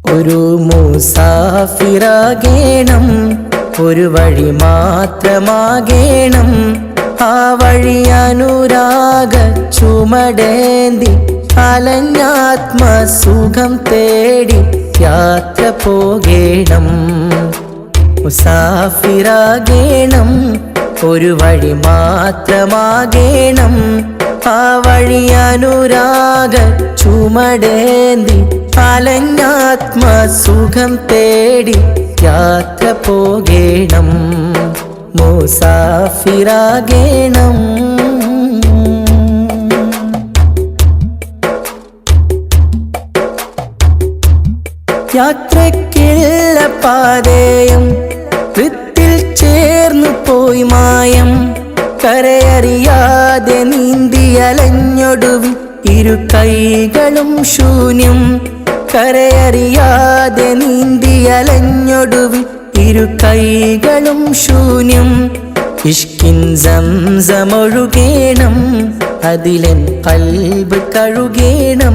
ഒരു മുസാഫിറാകേണം, ഒരു വഴി മാത്രമാകേണം. ആ വഴി അനുരാഗ ചുമടേന്തി അലഞ്ഞാത്മസുഖം തേടി യാത്ര പോകേണം. മുസാഫിറാകേണം, ഒരു വഴി മാത്രമാകേണം. ആ വഴി അനുരാഗ ചുമടേന്തി അലഞ്ഞാത്മസുഖം തേടി യാത്ര പോകേണം. മുസാഫിറാകേണം. യാത്രയ്ക്കുള്ള പാതയും വൃത്തിൽ ചേർന്നു പോയി മായം. കരയറിയാതെ നീന്തി അലഞ്ഞൊടുവിൽ ഇരു കൈകളും ശൂന്യം. കരയറിയാതെ നീന്തി അലഞ്ഞൊടുവിൽ ഇരു കൈകളും ശൂന്യം. ഇഷ്കിൻ സംസമൊഴുകേണം, അതിലെൻ ഖൽബ് കഴുകേണം.